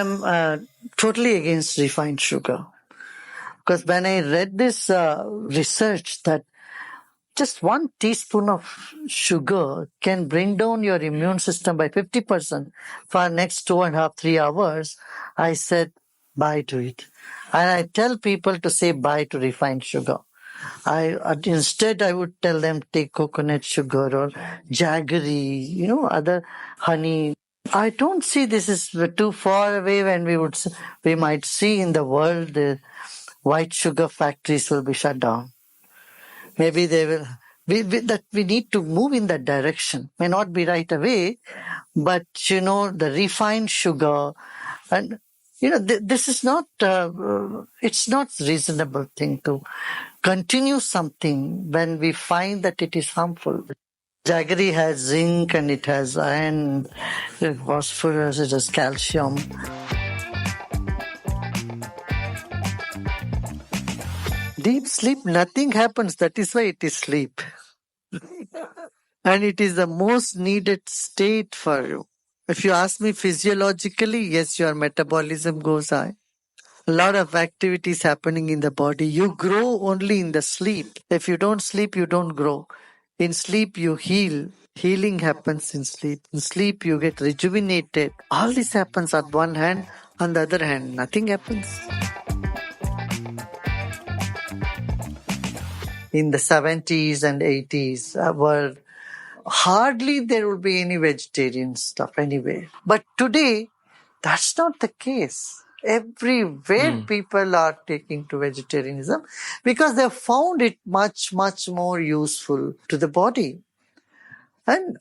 I'm totally against refined sugar. Because when I read this research that just 1 teaspoon of sugar can bring down your immune system by 50% for next 2.5, 3 hours, I said bye to it. And I tell people to say bye to refined sugar. Instead I would tell them take coconut sugar or jaggery, other honey. I don't see this is too far away when we might see in the world the white sugar factories will be shut down. Maybe they will. We need to move in that direction. May not be right away, but the refined sugar, and this is not. It's not reasonable thing to continue something when we find that it is harmful. Jaggery has zinc and it has iron, phosphorus, it has calcium. Deep sleep, nothing happens. That is why it is sleep. And it is the most needed state for you. If you ask me physiologically, yes, your metabolism goes high. A lot of activities happening in the body. You grow only in the sleep. If you don't sleep, you don't grow. In sleep, you heal. Healing happens in sleep. In sleep, you get rejuvenated. All this happens on one hand. On the other hand, nothing happens. In the 70s and 80s, hardly there would be any vegetarian stuff anyway. But today, that's not the case. Everywhere people are taking to vegetarianism because they have found it much, much more useful to the body. And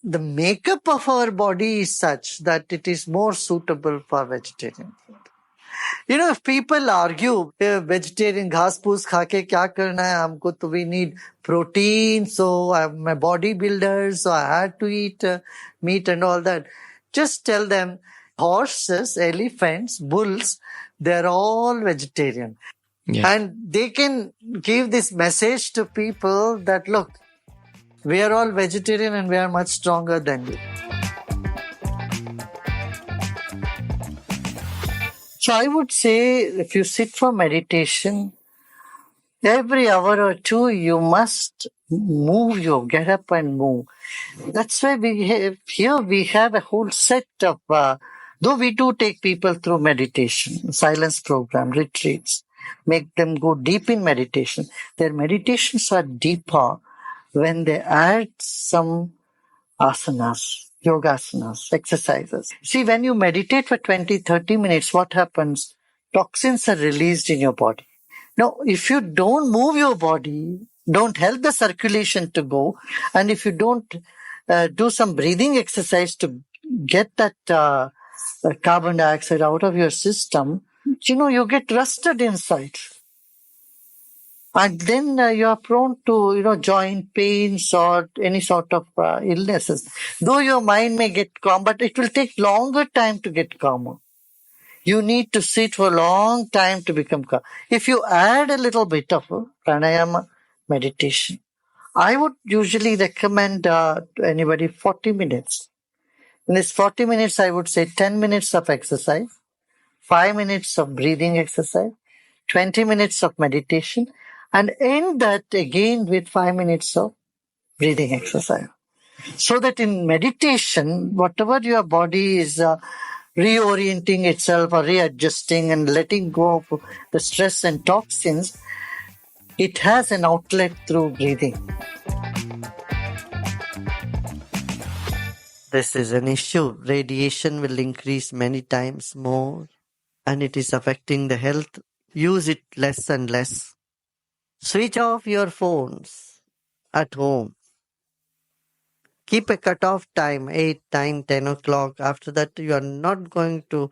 the makeup of our body is such that it is more suitable for vegetarian food. If people argue, vegetarian घास फूस खा के क्या करना है हमको, तो we need protein, so I'm a bodybuilder, so I had to eat meat and all that. Just tell them, horses, elephants, bulls, they're all vegetarian. Yeah. And they can give this message to people that, look, we are all vegetarian and we are much stronger than you. So I would say if you sit for meditation, every hour or two you must get up and move. That's why we have a whole set of, though we do take people through meditation, silence program, retreats, make them go deep in meditation. Their meditations are deeper when they add some asanas, yogasanas, exercises. See, when you meditate for 20, 30 minutes, what happens? Toxins are released in your body. Now, if you don't move your body, don't help the circulation to go, and if you don't do some breathing exercise to get that carbon dioxide out of your system, you get rusted inside. And then you are prone to, joint pains or any sort of illnesses. Though your mind may get calm, but it will take longer time to get calmer. You need to sit for a long time to become calm. If you add a little bit of pranayama meditation, I would usually recommend to anybody 40 minutes. In this 40 minutes, I would say 10 minutes of exercise, 5 minutes of breathing exercise, 20 minutes of meditation, and end that again with 5 minutes of breathing exercise. So that in meditation, whatever your body is reorienting itself or readjusting and letting go of the stress and toxins, it has an outlet through breathing. This is an issue. Radiation will increase many times more and it is affecting the health. Use it less and less. Switch off your phones at home. Keep a cut-off time, 8, 9, 10 o'clock. After that, you are not going to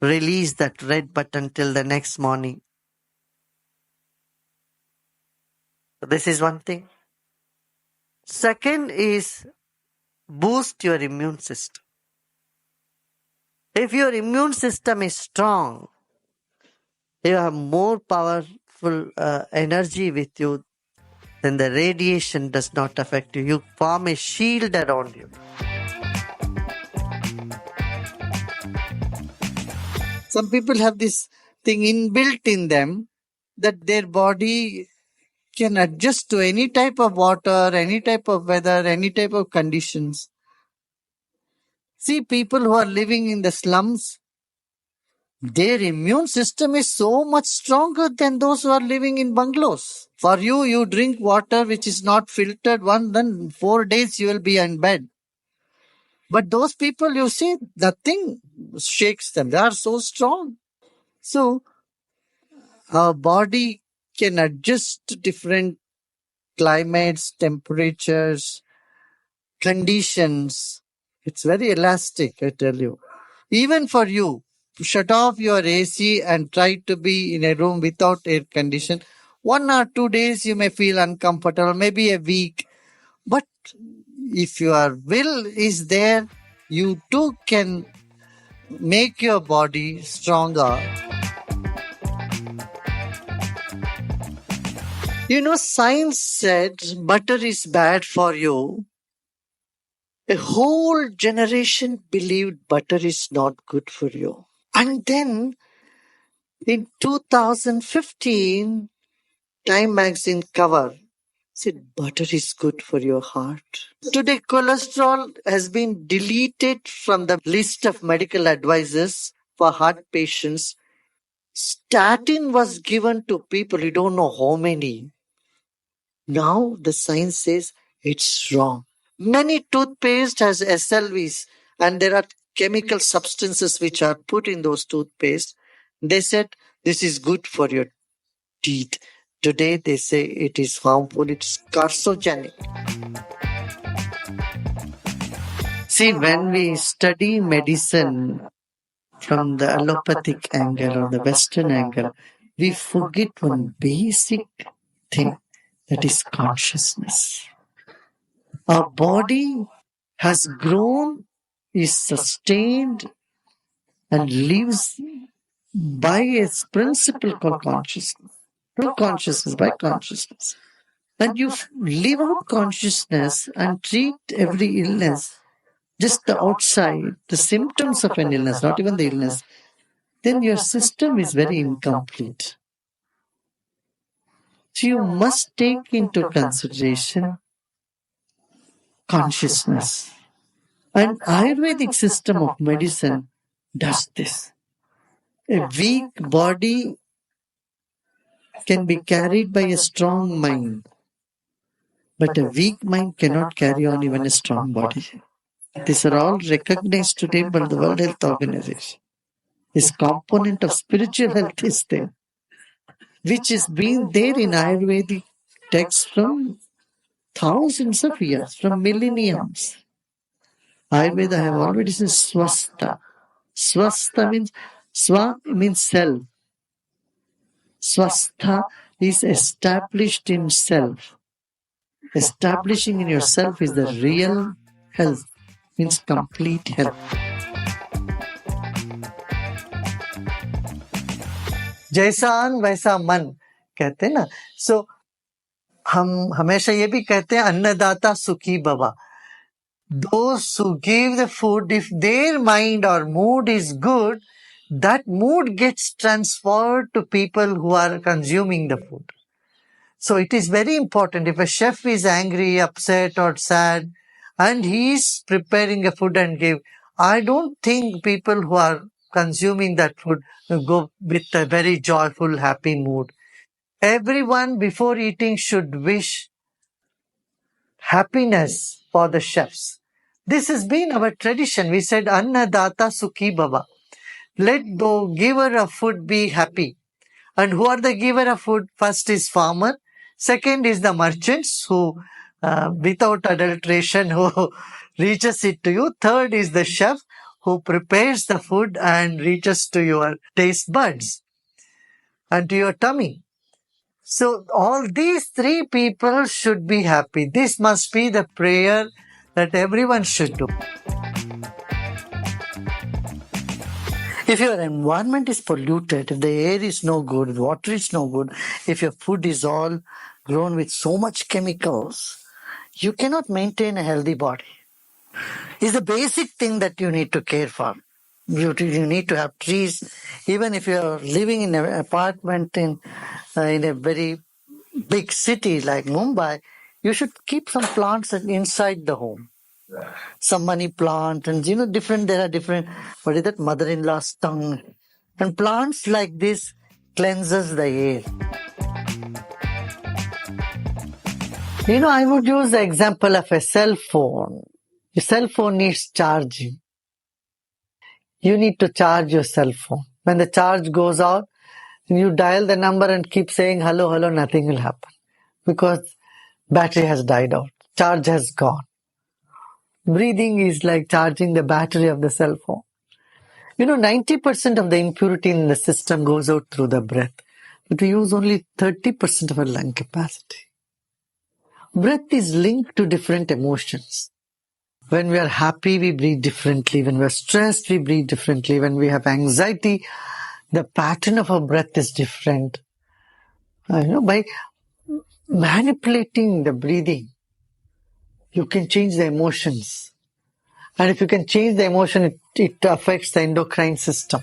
release that red button till the next morning. So this is one thing. Second is boost your immune system. If your immune system is strong, you have more powerful energy with you, then the radiation does not affect you. You form a shield around you. Some people have this thing inbuilt in them that their body can adjust to any type of water, any type of weather, any type of conditions. See, people who are living in the slums, their immune system is so much stronger than those who are living in bungalows. For you, you drink water which is not filtered one, then 4 days you will be in bed. But those people, you see, nothing shakes them. They are so strong. So, our body can adjust to different climates, temperatures, conditions. It's very elastic, I tell you. Even for you, shut off your AC and try to be in a room without air condition. 1 or 2 days you may feel uncomfortable, maybe a week. But if your will is there, you too can make your body stronger. You know, science said butter is bad for you. A whole generation believed butter is not good for you. And then in 2015, Time magazine cover said butter is good for your heart. Today, cholesterol has been deleted from the list of medical advices for heart patients. Statin was given to people, you don't know how many. Now the science says it's wrong. Many toothpaste has SLVs and there are chemical substances which are put in those toothpaste. They said this is good for your teeth. Today they say it is harmful, it's carcinogenic. See, when we study medicine from the allopathic angle or the Western angle, we forget one basic thing, that is consciousness. Our body has grown, is sustained, and lives by a principle called consciousness. Not consciousness, by consciousness. And you live out consciousness and treat every illness just the outside, the symptoms of an illness, not even the illness, then your system is very incomplete. So you must take into consideration consciousness. And Ayurvedic system of medicine does this. A weak body can be carried by a strong mind, but a weak mind cannot carry on even a strong body. These are all recognized today by the World Health Organization. This component of spiritual health is there, which has been there in Ayurvedic texts from thousands of years, from millenniums. Ayurveda, I have already said swastha. Swastha means, swa means self. Swastha is established in self. Establishing in yourself is the real health, means complete health. जैसा अन्न वैसा मन कहते हैं ना. सो हम हमेशा ये भी कहते हैं अन्नदाता सुखी भवा. Those who give the food, if their mind or mood is good, that mood gets transferred to people who are consuming the food. So it is very important. If a chef is angry, upset or sad and he is preparing a food and give, I don't think people who are consuming that food go with a very joyful, happy mood. Everyone before eating should wish happiness for the chefs. This has been our tradition. We said, Annadata Sukhi Baba. Let the giver of food be happy. And who are the giver of food? First is farmer. Second is the merchants who, without adulteration, who reaches it to you. Third is the chef who prepares the food and reaches to your taste buds and to your tummy. So all these three people should be happy. This must be the prayer that everyone should do. If your environment is polluted, if the air is no good, water is no good, if your food is all grown with so much chemicals, you cannot maintain a healthy body. It's the basic thing that you need to care for. You need to have trees. Even if you're living in an apartment in a very big city like Mumbai, you should keep some plants inside the home. Some money plant and there are different, what is that, mother-in-law's tongue. And plants like this cleanses the air. I would use the example of a cell phone. Your cell phone needs charging. You need to charge your cell phone. When the charge goes out, you dial the number and keep saying hello, hello, nothing will happen. Because battery has died out. Charge has gone. Breathing is like charging the battery of the cell phone. 90% of the impurity in the system goes out through the breath. But we use only 30% of our lung capacity. Breath is linked to different emotions. When we are happy, we breathe differently. When we are stressed, we breathe differently. When we have anxiety, the pattern of our breath is different. By manipulating the breathing, you can change the emotions. And if you can change the emotion, it affects the endocrine system.